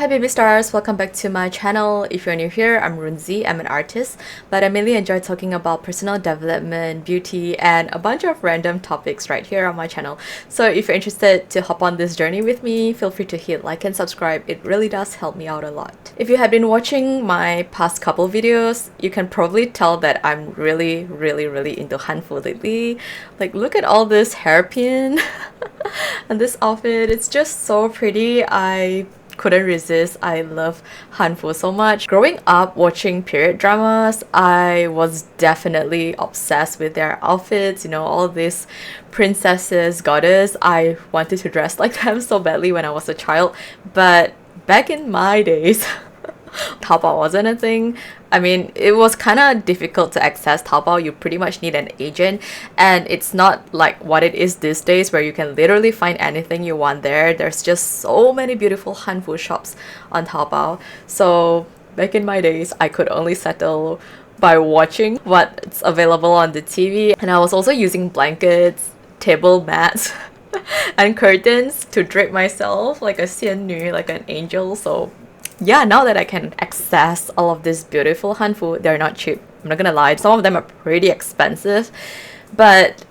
Hi baby stars, welcome back to my channel. If you're new here, I'm Roonzie. I'm an artist, but I mainly enjoy talking about personal development, beauty, and a bunch of random topics right here on my channel. So if you're interested to hop on this journey with me, feel free to hit like and subscribe. It really does help me out a lot. If you have been watching my past couple videos, you can probably tell that I'm really into hanfu lately. Like, look at all this hairpin and this outfit. It's just so pretty. I couldn't resist. I love hanfu so much. Growing up watching period dramas, I was definitely obsessed with their outfits, you know, all these princesses, goddess. I wanted to dress like them so badly when I was a child, but back in my days Taobao wasn't a thing. I mean, it was kind of difficult to access Taobao. You pretty much need an agent, and it's not like what it is these days where you can literally find anything you want there. There's just so many beautiful hanfu shops on Taobao. So back in my days, I could only settle by watching what's available on the TV, and I was also using blankets, table mats and curtains to drape myself like a xiannu, like an angel. So yeah, now that I can access all of this beautiful hanfu, they're not cheap. I'm not gonna lie, some of them are pretty expensive, but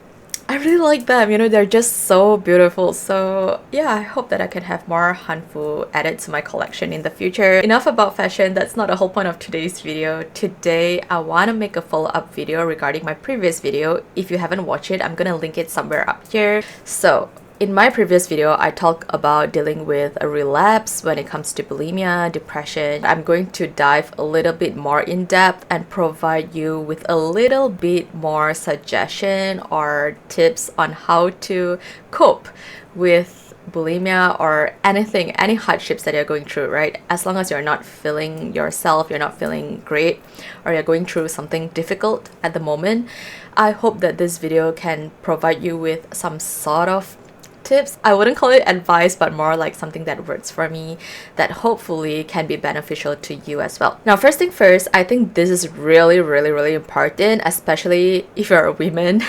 I really like them, you know, they're just so beautiful. So yeah, I hope that I can have more hanfu added to my collection in the future. Enough about fashion, that's not the whole point of today's video. Today, I want to make a follow-up video regarding my previous video. If you haven't watched it, I'm gonna link it somewhere up here. So in my previous video, I talked about dealing with a relapse when it comes to bulimia, depression. I'm going to dive a little bit more in depth and provide you with a little bit more suggestion or tips on how to cope with bulimia or anything, any hardships that you're going through, right? As long as you're not feeling yourself, you're not feeling great, or you're going through something difficult at the moment, I hope that this video can provide you with some sort of tips. I wouldn't call it advice, but more like something that works for me that hopefully can be beneficial to you as well. Now, first thing first, I think this is really important, especially if you're a woman.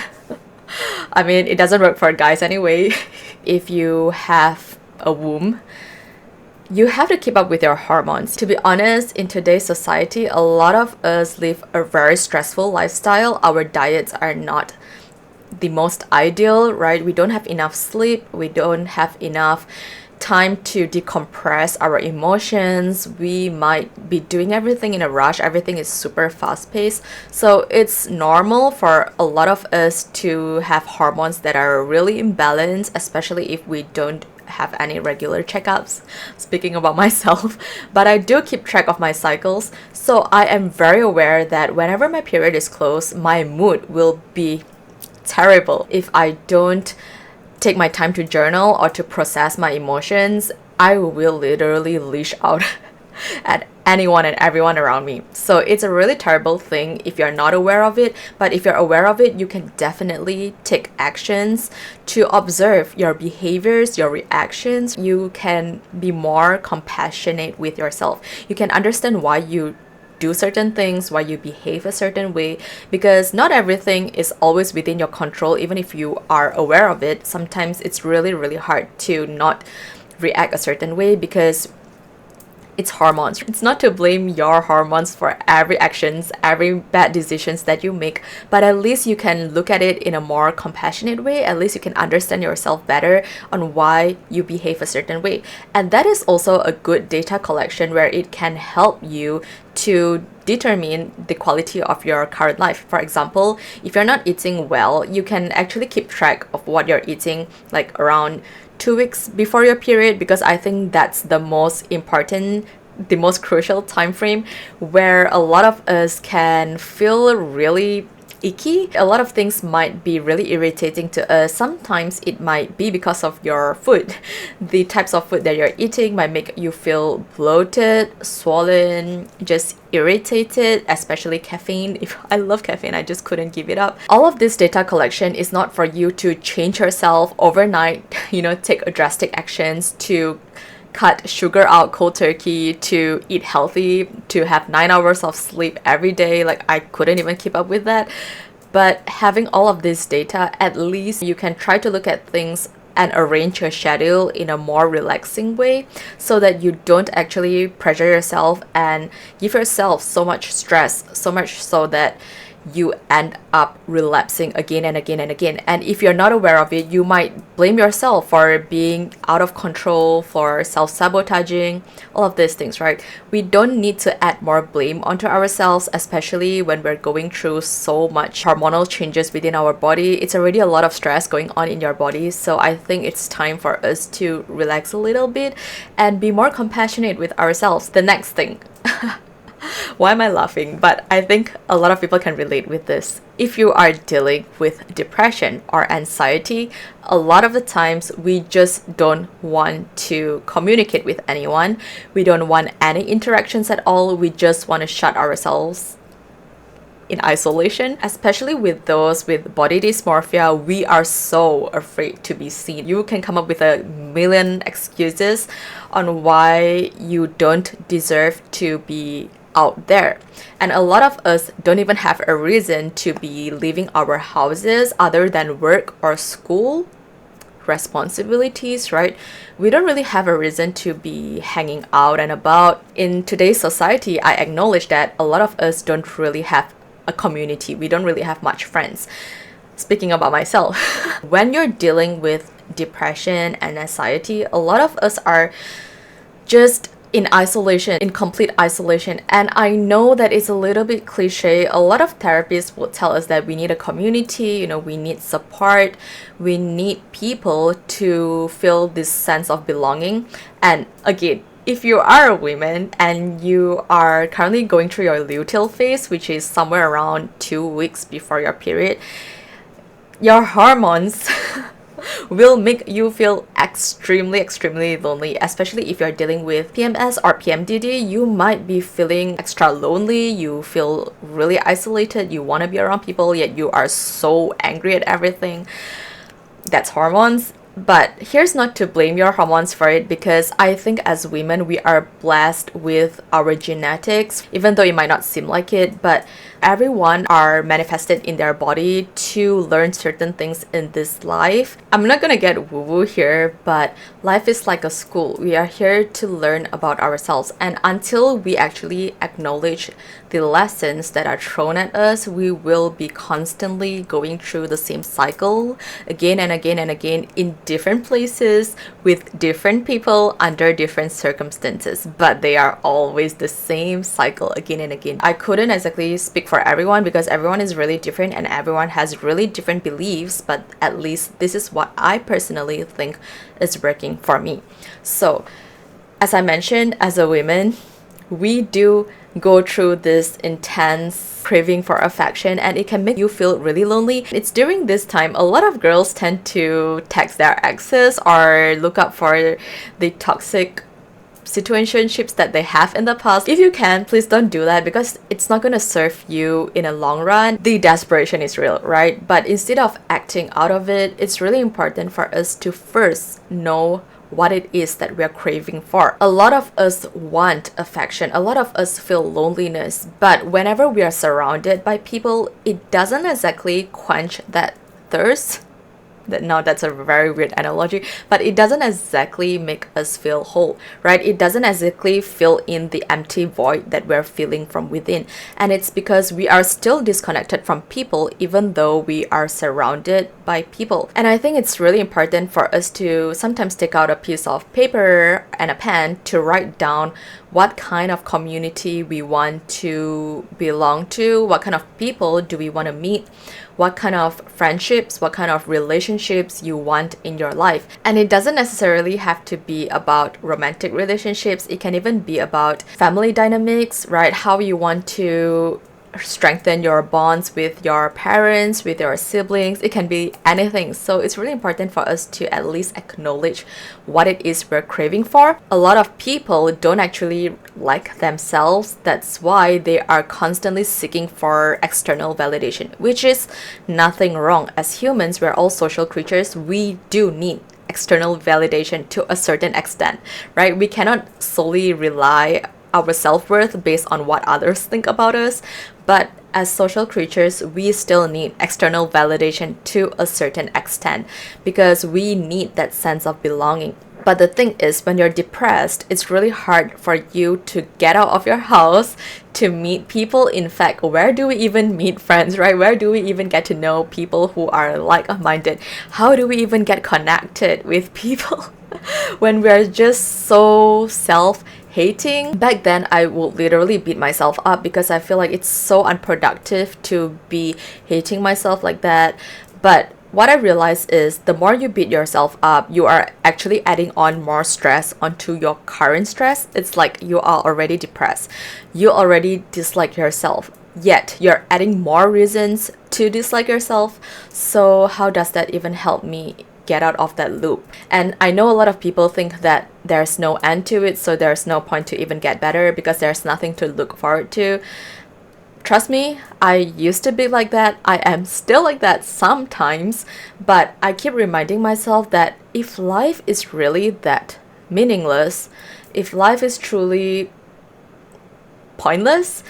I mean, it doesn't work for guys anyway. If you have a womb, you have to keep up with your hormones. To be honest, in today's society, a lot of us live a very stressful lifestyle. Our diets are not the most ideal, right? We don't have enough sleep, we don't have enough time to decompress our emotions. We might be doing everything in a rush. Everything is super fast paced, so it's normal for a lot of us to have hormones that are really imbalanced, especially if we don't have any regular checkups. Speaking about myself, but I do keep track of my cycles, so I am very aware that whenever my period is close, my mood will be terrible. If I don't take my time to journal or to process my emotions, I will literally lash out at anyone and everyone around me. So it's a really terrible thing if you're not aware of it, but if you're aware of it, you can definitely take actions to observe your behaviors, your reactions. You can be more compassionate with yourself. You can understand why you do certain things, why you behave a certain way, because not everything is always within your control. Even if you are aware of it, sometimes it's really hard to not react a certain way because it's hormones. It's not to blame your hormones for every actions, every bad decisions that you make, but at least you can look at it in a more compassionate way. At least you can understand yourself better on why you behave a certain way. And that is also a good data collection where it can help you to determine the quality of your current life. For example, if you're not eating well, you can actually keep track of what you're eating like around 2 weeks before your period, because I think that's the most important, the most crucial time frame where a lot of us can feel really icky. A lot of things might be really irritating to us. Sometimes it might be because of your food. The types of food that you're eating might make you feel bloated, swollen, just irritated, especially caffeine. If I love caffeine, I just couldn't give it up. All of this data collection is not for you to change yourself overnight, you know, take drastic actions to cut sugar out cold turkey, to eat healthy, to have 9 hours of sleep every day. Like, I couldn't even keep up with that. But having all of this data, at least you can try to look at things and arrange your schedule in a more relaxing way so that you don't actually pressure yourself and give yourself so much stress, so much so that you end up relapsing again and again and again. And if you're not aware of it, you might blame yourself for being out of control, for self-sabotaging, all of these things, right? We don't need to add more blame onto ourselves, especially when we're going through so much hormonal changes within our body. It's already a lot of stress going on in your body. So I think it's time for us to relax a little bit and be more compassionate with ourselves. The next thing. Why am I laughing? But I think a lot of people can relate with this. If you are dealing with depression or anxiety, a lot of the times we just don't want to communicate with anyone. We don't want any interactions at all. We just want to shut ourselves in isolation. Especially with those with body dysmorphia, we are so afraid to be seen. You can come up with a million excuses on why you don't deserve to be out there, and a lot of us don't even have a reason to be leaving our houses other than work or school responsibilities, right? We don't really have a reason to be hanging out and about. In today's society, I acknowledge that a lot of us don't really have a community. We don't really have much friends. Speaking about myself, when you're dealing with depression and anxiety, a lot of us are just in isolation, in complete isolation. And I know that it's a little bit cliche. A lot of therapists will tell us that we need a community, we need support, we need people to feel this sense of belonging. And again, if you are a woman and you are currently going through your luteal phase, which is somewhere around 2 weeks before your period, your hormones will make you feel extremely lonely, especially if you're dealing with PMS or PMDD. You might be feeling extra lonely, you feel really isolated, you want to be around people, yet you are so angry at everything. That's hormones. But here's not to blame your hormones for it, because I think as women, we are blessed with our genetics, even though it might not seem like it, but everyone are manifested in their body to learn certain things in this life. I'm not gonna get woo-woo here, but life is like a school. We are here to learn about ourselves, and until we actually acknowledge the lessons that are thrown at us, we will be constantly going through the same cycle again and again and again in different places with different people under different circumstances, but they are always the same cycle again and again. I couldn't exactly speak for everyone because everyone is really different and everyone has really different beliefs, but at least this is what I personally think is working for me. So as I mentioned, as a woman, we do go through this intense craving for affection, and it can make you feel really lonely. It's during this time a lot of girls tend to text their exes or look up for the toxic situationships that they have in the past. If you can, please don't do that, because it's not going to serve you in a long run. The desperation is real, right? But instead of acting out of it, it's really important for us to first know what it is that we're craving for. A lot of us want affection, a lot of us feel loneliness, but whenever we are surrounded by people, it doesn't exactly quench that thirst. Now that's a very weird analogy, but it doesn't exactly make us feel whole, right? It doesn't exactly fill in the empty void that we're feeling from within. And it's because we are still disconnected from people even though we are surrounded by people. And I think it's really important for us to sometimes take out a piece of paper and a pen to write down what kind of community we want to belong to, what kind of people do we want to meet, what kind of friendships, what kind of relationships you want in your life. And it doesn't necessarily have to be about romantic relationships. It can even be about family dynamics, right? How you want to strengthen your bonds with your parents, with your siblings. It can be anything. So it's really important for us to at least acknowledge what it is we're craving for. A lot of people don't actually like themselves. That's why they are constantly seeking for external validation, which is nothing wrong. As humans, we're all social creatures. We do need external validation to a certain extent, right? We cannot solely rely our self-worth based on what others think about us. But as social creatures, we still need external validation to a certain extent because we need that sense of belonging. But the thing is, when you're depressed, it's really hard for you to get out of your house to meet people. In fact, where do we even meet friends, right? Where do we even get to know people who are like-minded? How do we even get connected with people when we're just so self-hating? Back then, I would literally beat myself up because I feel like it's so unproductive to be hating myself like that. But what I realized is the more you beat yourself up, you are actually adding on more stress onto your current stress. It's like you are already depressed. You already dislike yourself, yet you're adding more reasons to dislike yourself. So how does that even help me get out of that loop? And I know a lot of people think that there's no end to it, so there's no point to even get better because there's nothing to look forward to. Trust me, I used to be like that. I am still like that sometimes, but I keep reminding myself that if life is really that meaningless, if life is truly pointless,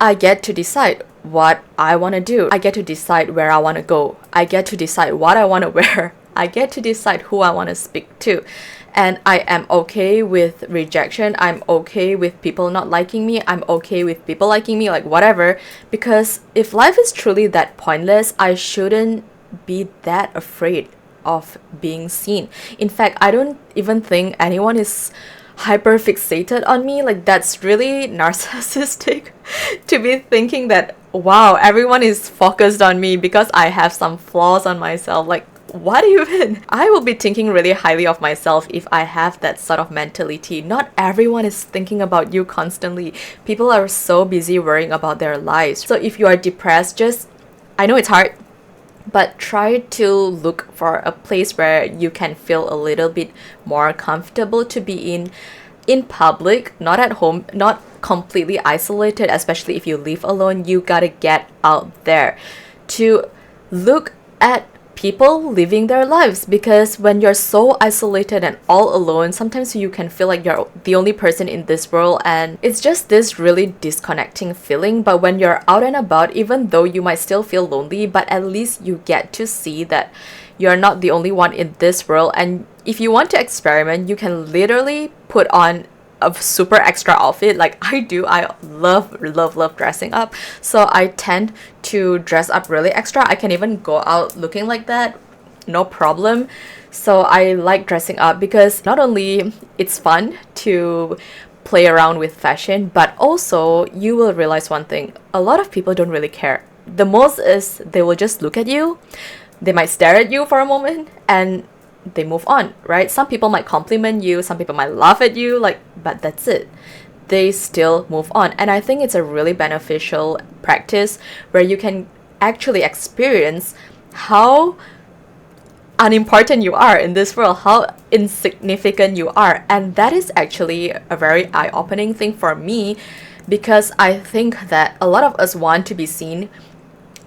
I get to decide what I want to do. I get to decide where I want to go. I get to decide what I want to wear. I get to decide who I want to speak to. And I am okay with rejection. I'm okay with people not liking me. I'm okay with people liking me, like whatever. Because if life is truly that pointless, I shouldn't be that afraid of being seen. In fact, I don't even think anyone is hyper fixated on me. Like, that's really narcissistic to be thinking that, wow, everyone is focused on me because I have some flaws on myself. Like, what even? I will be thinking really highly of myself if I have that sort of mentality. Not everyone is thinking about you constantly. People are so busy worrying about their lives. So if you are depressed, I know it's hard, but try to look for a place where you can feel a little bit more comfortable to be in public, not at home, not completely isolated. Especially if you live alone, you gotta get out there to look at people living their lives, because when you're so isolated and all alone, sometimes you can feel like you're the only person in this world, and it's just this really disconnecting feeling. But when you're out and about, even though you might still feel lonely, but at least you get to see that you're not the only one in this world. And if you want to experiment, you can literally put on a super extra outfit like I do. I love dressing up, so I tend to dress up really extra. I can even go out looking like that, no problem. So I like dressing up because not only it's fun to play around with fashion, but also you will realize one thing: a lot of people don't really care. The most is they will just look at you, they might stare at you for a moment, and they move on, right? Some people might compliment you, some people might laugh at you, like, but that's it. They still move on. And I think it's a really beneficial practice where you can actually experience how unimportant you are in this world, how insignificant you are. And that is actually a very eye-opening thing for me, because I think that a lot of us want to be seen,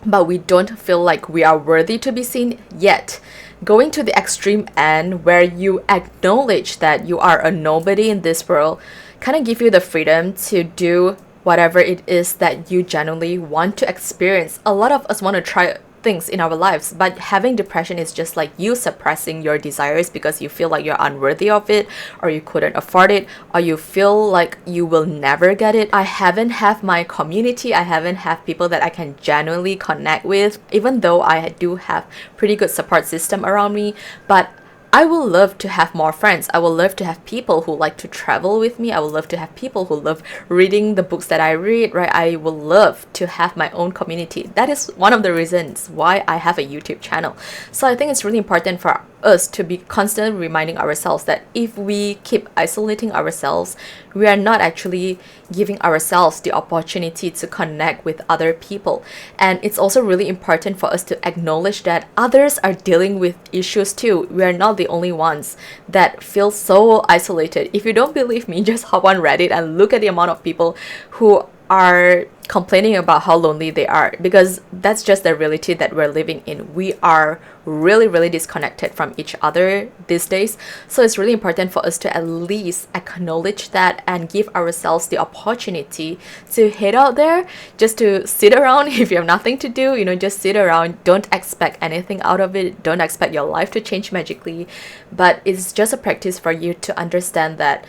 but we don't feel like we are worthy to be seen yet. Going to the extreme end where you acknowledge that you are a nobody in this world kind of give you the freedom to do whatever it is that you genuinely want to experience. A lot of us want to try things in our lives, but having depression is just like you suppressing your desires because you feel like you're unworthy of it, or you couldn't afford it, or you feel like you will never get it. I haven't have my community, I haven't have people that I can genuinely connect with, even though I do have pretty good support system around me. But I will love to have more friends. I will love to have people who like to travel with me. I will love to have people who love reading the books that I read, right? I will love to have my own community. That is one of the reasons why I have a YouTube channel. So I think it's really important for us to be constantly reminding ourselves that if we keep isolating ourselves, we are not actually giving ourselves the opportunity to connect with other people. And it's also really important for us to acknowledge that others are dealing with issues too. We are not the only ones that feel so isolated. If you don't believe me, just hop on Reddit and look at the amount of people who are complaining about how lonely they are, because that's just the reality that we're living in. We are really, really disconnected from each other these days. So it's really important for us to at least acknowledge that and give ourselves the opportunity to head out there, just to sit around. If you have nothing to do, just sit around. Don't expect anything out of it. Don't expect your life to change magically. But it's just a practice for you to understand that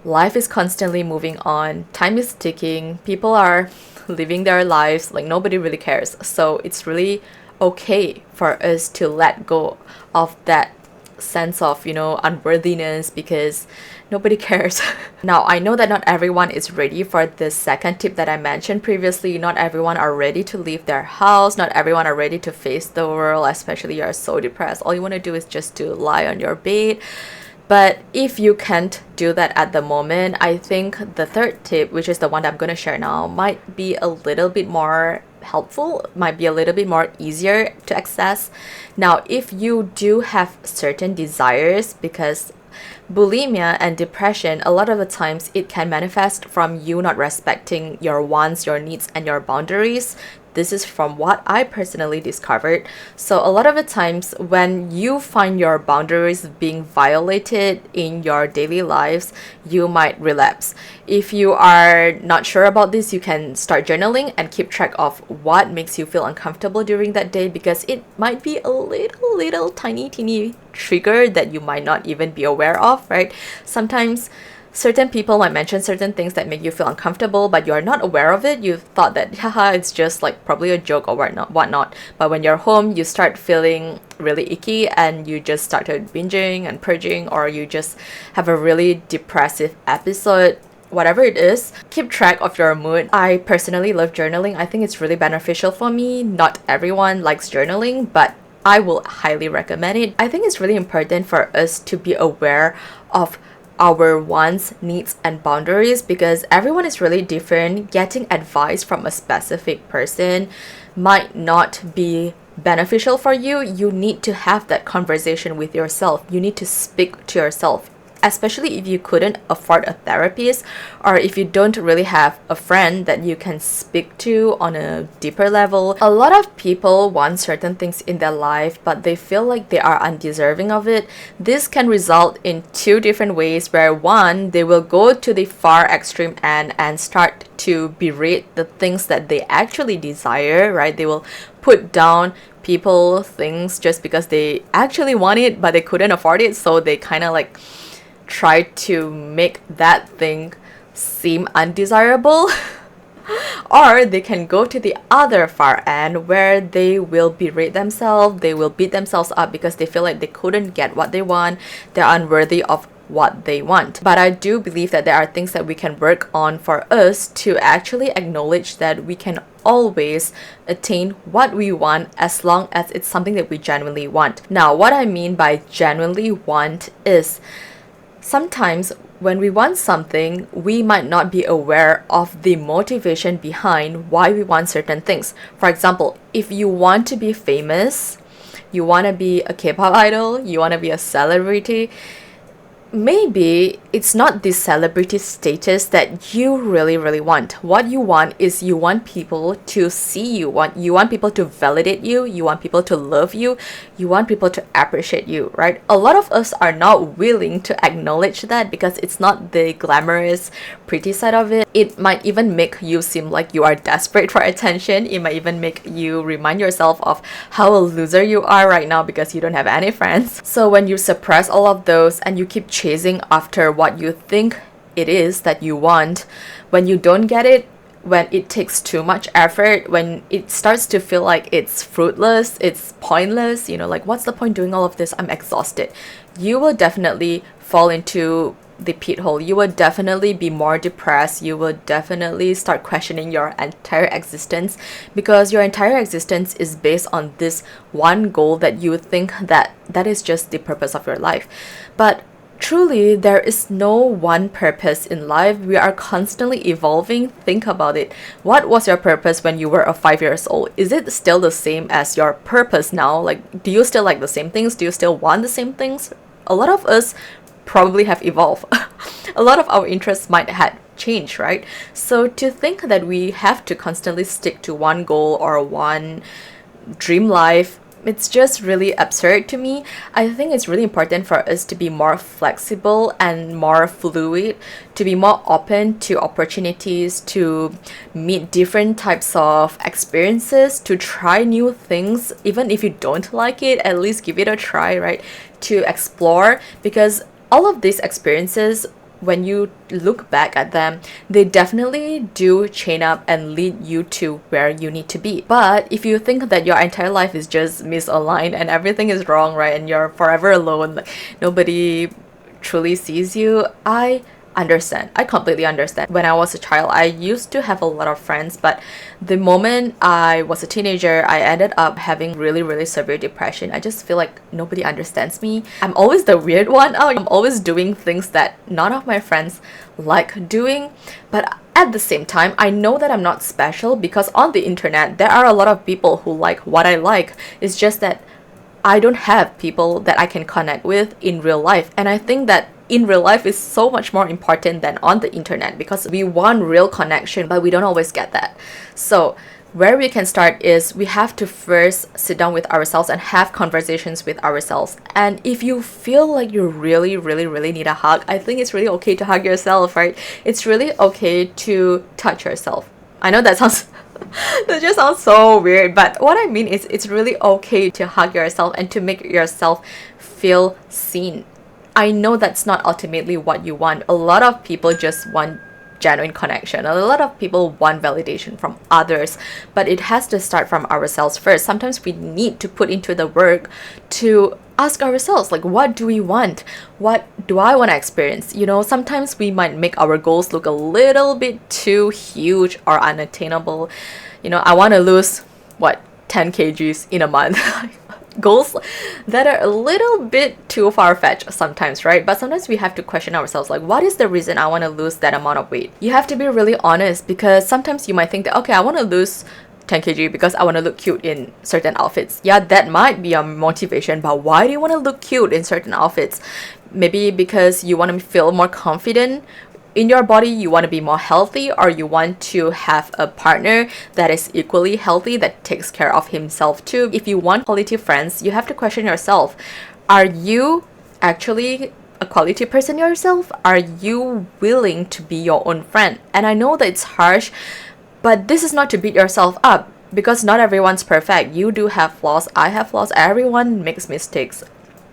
life is constantly moving on, time is ticking, people are living their lives, like nobody really cares. So it's really okay for us to let go of that sense of, unworthiness, because nobody cares. Now, I know that not everyone is ready for the second tip that I mentioned previously. Not everyone are ready to leave their house. Not everyone are ready to face the world, especially you're so depressed. All you want to do is just to lie on your bed. But if you can't do that at the moment, I think the third tip, which is the one that I'm going to share now, might be a little bit more helpful, might be a little bit more easier to access. Now, if you do have certain desires, because bulimia and depression, a lot of the times it can manifest from you not respecting your wants, your needs, and your boundaries. This is from what I personally discovered. So a lot of the times when you find your boundaries being violated in your daily lives, you might relapse. If you are not sure about this, you can start journaling and keep track of what makes you feel uncomfortable during that day, because it might be a little tiny teeny trigger that you might not even be aware of, right? Sometimes certain people might mention certain things that make you feel uncomfortable, but you're not aware of it. You thought that, haha, it's just like probably a joke or whatnot. But when you're home, you start feeling really icky and you just started binging and purging, or you just have a really depressive episode. Whatever it is, keep track of your mood. I personally love journaling. I think it's really beneficial for me. Not everyone likes journaling, but I will highly recommend it. I think it's really important for us to be aware of our wants, needs, and boundaries, because everyone is really different. Getting advice from a specific person might not be beneficial for you. You need to have that conversation with yourself. You need to speak to yourself, especially if you couldn't afford a therapist, or if you don't really have a friend that you can speak to on a deeper level. A lot of people want certain things in their life, but they feel like they are undeserving of it. This can result in two different ways, where one, they will go to the far extreme end and start to berate the things that they actually desire, right? They will put down people, things, just because they actually want it, but they couldn't afford it. So they kind of like try to make that thing seem undesirable. Or they can go to the other far end, where they will berate themselves, they will beat themselves up because they feel like they couldn't get what they want, they're unworthy of what they want. But I do believe that there are things that we can work on for us to actually acknowledge that we can always attain what we want, as long as it's something that we genuinely want. Now, what I mean by genuinely want is, sometimes when we want something, we might not be aware of the motivation behind why we want certain things. For example, if you want to be famous, you want to be a K-pop idol, you want to be a celebrity, maybe it's not this celebrity status that you really want. What you want is, you want people to see you, you want people to validate you, you want people to love you, you want people to appreciate you, right? A lot of us are not willing to acknowledge that, because it's not the glamorous, pretty side of it. It might even make you seem like you are desperate for attention. It might even make you remind yourself of how a loser you are right now because you don't have any friends. So when you suppress all of those and you keep chasing after what you think it is that you want, when you don't get it, when it takes too much effort, when it starts to feel like it's fruitless, it's pointless, like, what's the point doing all of this? I'm exhausted. You will definitely fall into the pit hole. You will definitely be more depressed. You will definitely start questioning your entire existence, because your entire existence is based on this one goal that you think that is just the purpose of your life. But truly, there is no one purpose in life. We are constantly evolving. Think about it. What was your purpose when you were 5 years old? Is it still the same as your purpose now? Like, do you still like the same things? Do you still want the same things? A lot of us probably have evolved. A lot of our interests might have change, right? So to think that we have to constantly stick to one goal or one dream life, it's just really absurd to me. I think it's really important for us to be more flexible and more fluid, to be more open to opportunities, to meet different types of experiences, to try new things. Even if you don't like it, at least give it a try, right? To explore, because all of these experiences, when you look back at them, they definitely do chain up and lead you to where you need to be. But if you think that your entire life is just misaligned and everything is wrong, right, and you're forever alone, like nobody truly sees you, I understand. I completely understand. When I was a child, I used to have a lot of friends, but the moment I was a teenager, I ended up having really, really severe depression. I just feel like nobody understands me. I'm always the weird one. Oh, I'm always doing things that none of my friends like doing. But at the same time, I know that I'm not special, because on the internet, there are a lot of people who like what I like. It's just that I don't have people that I can connect with in real life. And I think that in real life is so much more important than on the internet, because we want real connection, but we don't always get that. So where we can start is we have to first sit down with ourselves and have conversations with ourselves. And if you feel like you really, really, really need a hug, I think it's really okay to hug yourself, right? It's really okay to touch yourself. I know that sounds that just sounds so weird, but what I mean is it's really okay to hug yourself and to make yourself feel seen. I know that's not ultimately what you want. A lot of people just want genuine connection. A lot of people want validation from others, but it has to start from ourselves first. Sometimes we need to put into the work to ask ourselves, like, what do we want? What do I want to experience? You know, sometimes we might make our goals look a little bit too huge or unattainable. You know, I want to lose, what, 10 kgs in a month. Goals that are a little bit too far-fetched sometimes, right? But sometimes we have to question ourselves, like, what is the reason I want to lose that amount of weight? You have to be really honest, because sometimes you might think that, okay, I want to lose 10 kg because I want to look cute in certain outfits. Yeah, that might be a motivation, but why do you want to look cute in certain outfits? Maybe because you want to feel more confident in your body, you want to be more healthy, or you want to have a partner that is equally healthy, that takes care of himself too. If you want quality friends, you have to question yourself. Are you actually a quality person yourself? Are you willing to be your own friend? And I know that it's harsh, but this is not to beat yourself up, because not everyone's perfect. You do have flaws, I have flaws, everyone makes mistakes.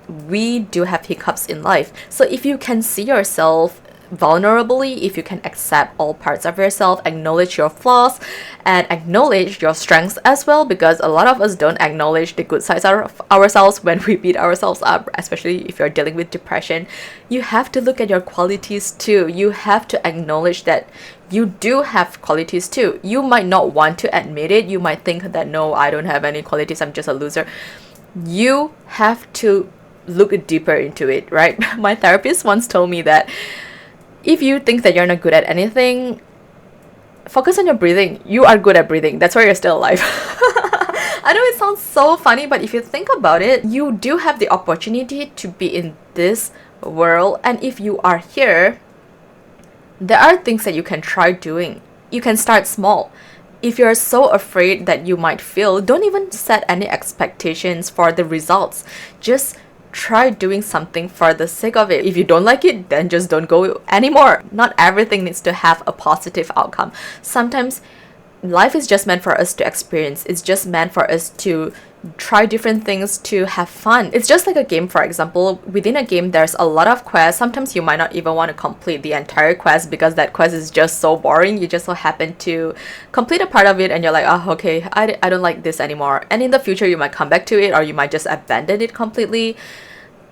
We do have hiccups in life. So if you can see yourself vulnerably, if you can accept all parts of yourself, acknowledge your flaws and acknowledge your strengths as well, because a lot of us don't acknowledge the good sides of ourselves when we beat ourselves up, especially if you're dealing with depression. You have to look at your qualities too. You have to acknowledge that you do have qualities too. You might not want to admit it. You might think that, no, I don't have any qualities, I'm just a loser. You have to look deeper into it, right? My therapist once told me that if you think that you're not good at anything, focus on your breathing. You are good at breathing. That's why you're still alive. I know it sounds so funny, but if you think about it, you do have the opportunity to be in this world. And if you are here, there are things that you can try doing. You can start small. If you're so afraid that you might fail, don't even set any expectations for the results. Just try doing something for the sake of it. If you don't like it, then just don't go anymore. Not everything needs to have a positive outcome. Sometimes life is just meant for us to experience. It's just meant for us to try different things, to have fun. It's just like a game, for example. Within a game, there's a lot of quests. Sometimes you might not even want to complete the entire quest because that quest is just so boring. You just so happen to complete a part of it and you're like, oh, okay, I don't like this anymore. And in the future, you might come back to it, or you might just abandon it completely.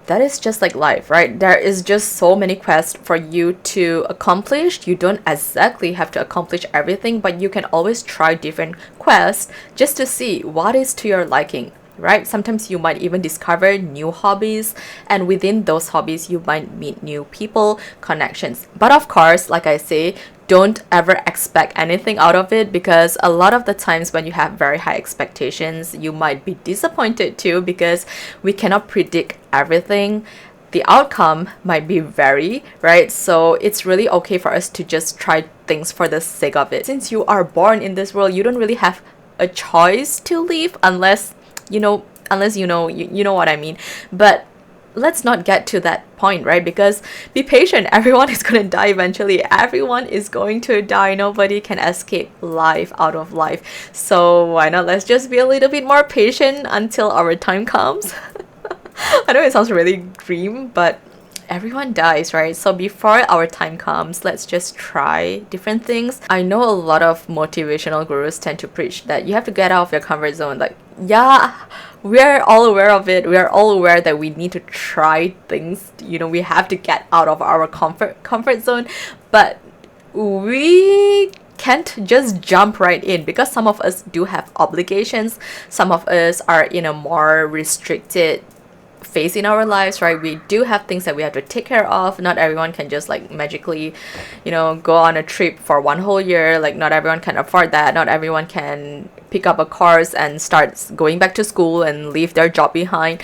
That is just like life, right? There is just so many quests for you to accomplish. You don't exactly have to accomplish everything, but you can always try different quests just to see what is to your liking, right? Sometimes you might even discover new hobbies, and within those hobbies, you might meet new people, connections. But of course, like I say, don't ever expect anything out of it, because a lot of the times when you have very high expectations, you might be disappointed too, because we cannot predict everything. the outcome might be vary, right? So it's really okay for us to just try things for the sake of it. Since you are born in this world, you don't really have a choice to leave unless you know you know what I mean. But let's not get to that point, right? Because be patient, everyone is going to die eventually. Everyone is going to die. Nobody can escape life out of life. So why not, let's just be a little bit more patient until our time comes. I know it sounds really grim, but everyone dies, right? So before our time comes, let's just try different things. I know a lot of motivational gurus tend to preach that you have to get out of your comfort zone. Like, yeah, we're all aware of it. We are all aware that we need to try things. You know, we have to get out of our comfort zone, but we can't just jump right in, because some of us do have obligations. Some of us are in a more restricted phase in our lives, right? We do have things that we have to take care of. Not everyone can just like magically, go on a trip for 1 whole year. Like, not everyone can afford that. Not everyone can pick up a course and start going back to school and leave their job behind.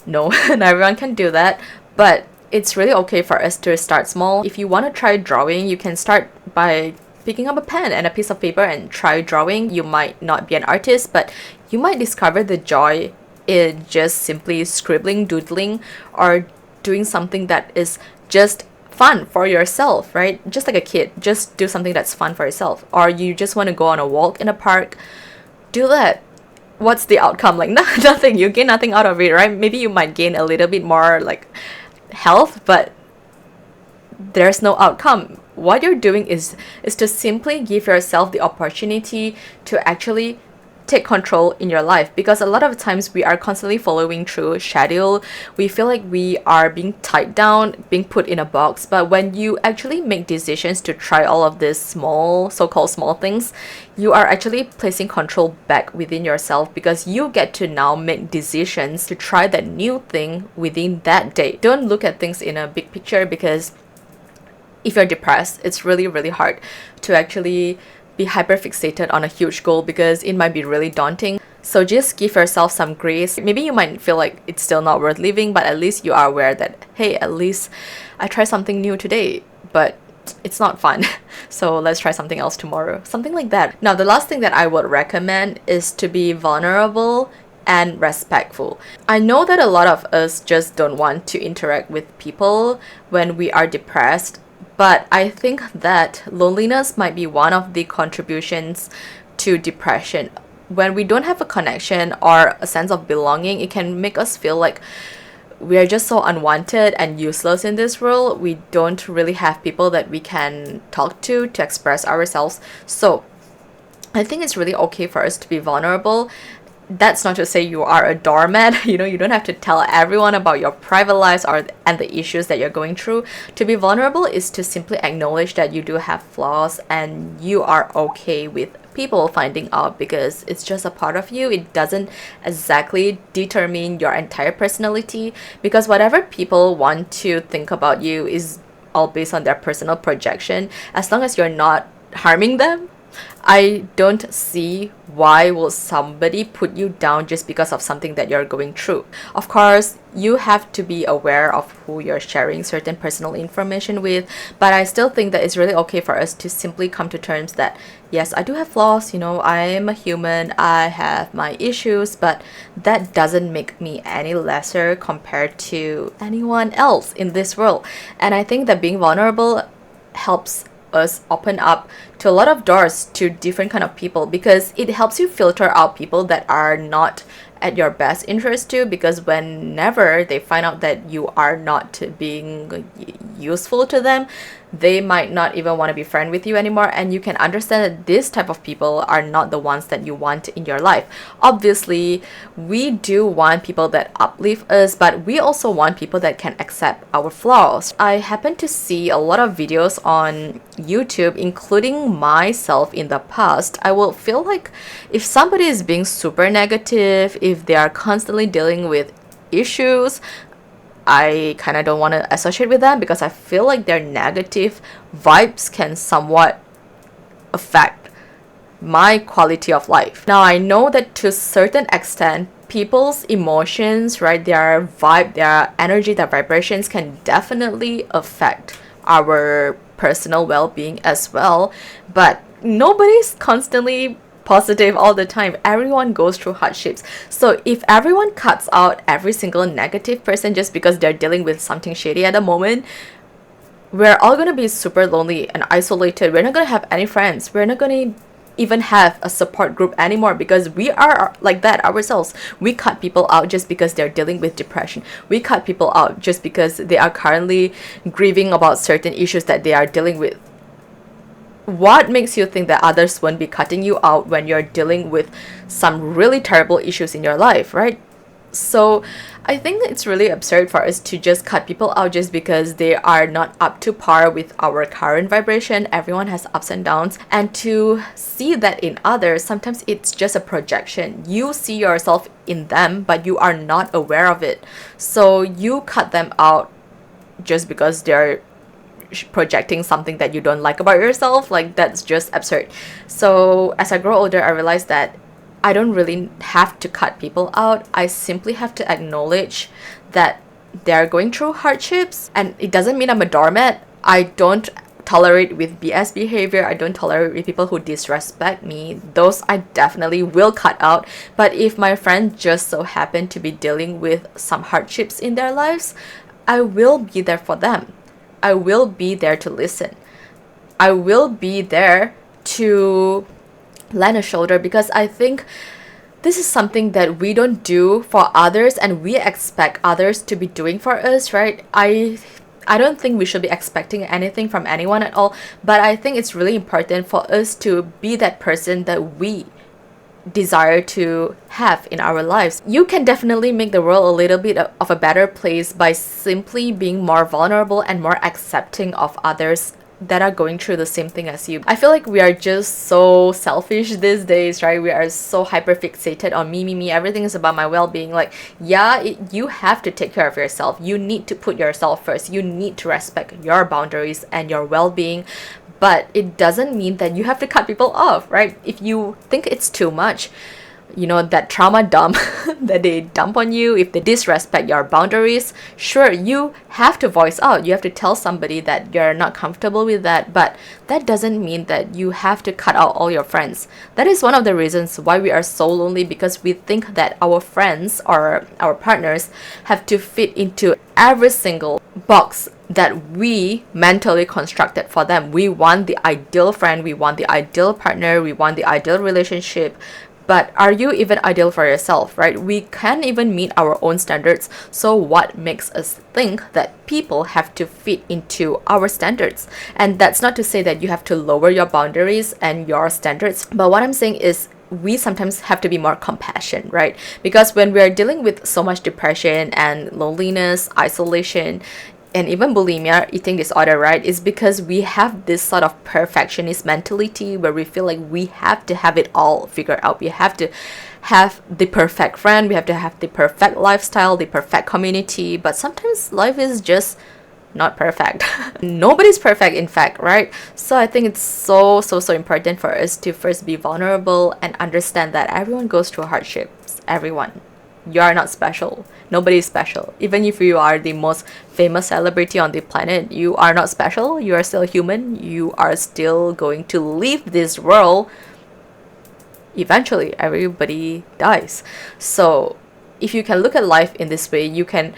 No, not everyone can do that. But it's really okay for us to start small. If you want to try drawing, you can start by picking up a pen and a piece of paper and try drawing. You might not be an artist, but you might discover the joy in just simply scribbling, doodling, or doing something that is just fun for yourself, right? Just like a kid, just do something that's fun for yourself. Or you just want to go on a walk in a park, do that. What's the outcome? Like, nothing. You gain nothing out of it, right? Maybe you might gain a little bit more like health, but there's no outcome. What you're doing is to simply give yourself the opportunity to actually take control in your life, because a lot of times we are constantly following through schedule. We feel like we are being tied down, being put in a box. But when you actually make decisions to try all of these so-called small things, you are actually placing control back within yourself, because you get to now make decisions to try that new thing within that day. Don't look at things in a big picture, because if you're depressed, it's really, really hard to actually be hyperfixated on a huge goal, because it might be really daunting. So just give yourself some grace. Maybe you might feel like it's still not worth living, but at least you are aware that, hey, at least I tried something new today, but it's not fun. So let's try something else tomorrow. Something like that. Now, the last thing that I would recommend is to be vulnerable and respectful. I know that a lot of us just don't want to interact with people when we are depressed, but I think that loneliness might be one of the contributions to depression. When we don't have a connection or a sense of belonging, it can make us feel like we are just so unwanted and useless in this world. We don't really have people that we can talk to express ourselves. So I think it's really okay for us to be vulnerable. That's not to say you are a doormat. You don't have to tell everyone about your private lives and the issues that you're going through. To be vulnerable is to simply acknowledge that you do have flaws, and you are okay with people finding out, because it's just a part of you. It doesn't exactly determine your entire personality, because whatever people want to think about you is all based on their personal projection. As long as you're not harming them, I don't see why will somebody put you down just because of something that you're going through. Of course, you have to be aware of who you're sharing certain personal information with, but I still think that it's really okay for us to simply come to terms that, yes, I do have flaws, I am a human, I have my issues, but that doesn't make me any lesser compared to anyone else in this world. And I think that being vulnerable helps us open up to a lot of doors to different kind of people, because it helps you filter out people that are not at your best interest too, because whenever they find out that you are not being useful to them, they might not even want to be friends with you anymore. And you can understand that this type of people are not the ones that you want in your life. Obviously, we do want people that uplift us, but we also want people that can accept our flaws. I happen to see a lot of videos on YouTube, including myself in the past. I will feel like if somebody is being super negative, if they are constantly dealing with issues, I kind of don't want to associate with them, because I feel like their negative vibes can somewhat affect my quality of life. Now, I know that to a certain extent, people's emotions, right, their vibe, their energy, their vibrations can definitely affect our personal well-being as well. But nobody's constantly positive all the time. Everyone goes through hardships. So if everyone cuts out every single negative person just because they're dealing with something shady at the moment, we're all going to be super lonely and isolated. We're not going to have any friends. We're not going to even have a support group anymore, because we are like that ourselves. We cut people out just because they're dealing with depression. We cut people out just because they are currently grieving about certain issues that they are dealing with. What makes you think that others won't be cutting you out when you're dealing with some really terrible issues in your life, right? So I think it's really absurd for us to just cut people out just because they are not up to par with our current vibration. Everyone has ups and downs, and to see that in others, sometimes it's just a projection. You see yourself in them, but you are not aware of it. So you cut them out just because they're projecting something that you don't like about yourself. Like, that's just absurd. So as I grow older, I realized that I don't really have to cut people out. I simply have to acknowledge that they're going through hardships, and it doesn't mean I'm a doormat. I don't tolerate with BS behavior. I don't tolerate with people who disrespect me. Those I definitely will cut out. But if my friend just so happened to be dealing with some hardships in their lives, I will be there for them. I will be there to listen. I will be there to lend a shoulder, because I think this is something that we don't do for others and we expect others to be doing for us, right? I don't think we should be expecting anything from anyone at all, but I think it's really important for us to be that person that we desire to have in our lives. You can definitely make the world a little bit of a better place by simply being more vulnerable and more accepting of others that are going through the same thing as you. I feel like we are just so selfish these days, right? We are so hyper fixated on me. Everything is about my well-being. Like, yeah, you have to take care of yourself. You need to put yourself first. You need to respect your boundaries and your well-being. But it doesn't mean that you have to cut people off, right? If you think it's too much, that trauma dump that they dump on you, if they disrespect your boundaries, sure, you have to voice out. You have to tell somebody that you're not comfortable with that, but that doesn't mean that you have to cut out all your friends. That is one of the reasons why we are so lonely, because we think that our friends or our partners have to fit into every single box that we mentally constructed for them. We want the ideal friend, we want the ideal partner, we want the ideal relationship. But are you even ideal for yourself, right? We can't even meet our own standards. So what makes us think that people have to fit into our standards? And that's not to say that you have to lower your boundaries and your standards. But what I'm saying is, we sometimes have to be more compassionate, right? Because when we're dealing with so much depression and loneliness, isolation, and even bulimia, eating disorder, right, is because we have this sort of perfectionist mentality where we feel like we have to have it all figured out. We have to have the perfect friend, we have to have the perfect lifestyle, the perfect community, but sometimes life is just not perfect. Nobody's perfect, in fact, right? So I think it's so important for us to first be vulnerable and understand that everyone goes through hardships. Everyone. You are not special. Nobody is special. Even if you are the most famous celebrity on the planet, you are not special. You are still human. You are still going to leave this world. Eventually, everybody dies. So if you can look at life in this way, you can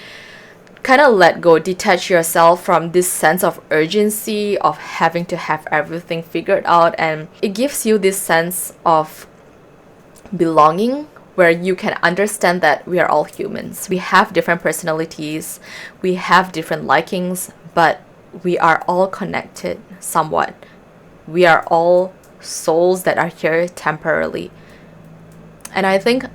kind of let go, detach yourself from this sense of urgency of having to have everything figured out, and it gives you this sense of belonging, where you can understand that we are all humans. We have different personalities, we have different likings, but we are all connected somewhat. We are all souls that are here temporarily. And I think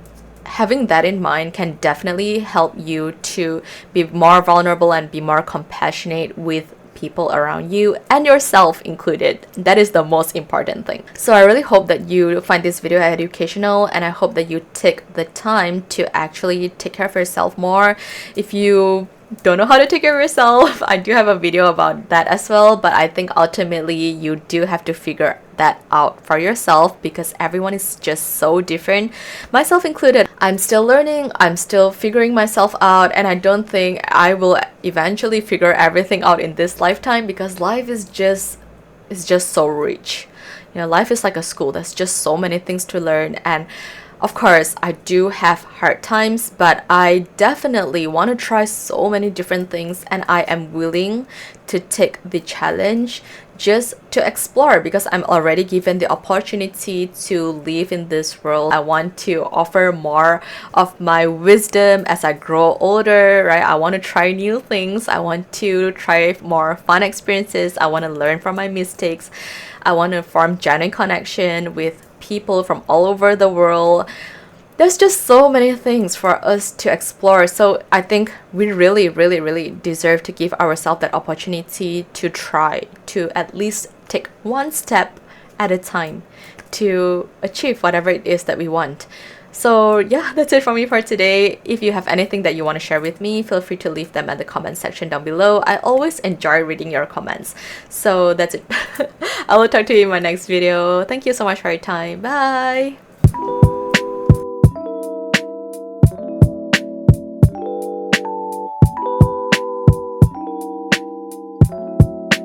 having that in mind can definitely help you to be more vulnerable and be more compassionate with people around you and yourself included. That is the most important thing. So I really hope that you find this video educational, and I hope that you take the time to actually take care of yourself more. If you don't know how to take care of yourself. I do have a video about that as well, but I think ultimately you do have to figure that out for yourself because everyone is just so different, myself included. I'm still learning, I'm still figuring myself out, and I don't think I will eventually figure everything out in this lifetime because life is just so rich. You know, life is like a school. There's just so many things to learn, and of course, I do have hard times, but I definitely want to try so many different things, and I am willing to take the challenge just to explore because I'm already given the opportunity to live in this world. I want to offer more of my wisdom as I grow older, right? I want to try new things. I want to try more fun experiences. I want to learn from my mistakes. I want to form genuine connection with people from all over the world. There's just so many things for us to explore. So I think we really, really, really deserve to give ourselves that opportunity to try, to at least take one step at a time to achieve whatever it is that we want. So yeah, that's it from me for today. If you have anything that you want to share with me, feel free to leave them at the comment section down below. I always enjoy reading your comments. So that's it. I will talk to you in my next video. Thank you so much for your time. Bye!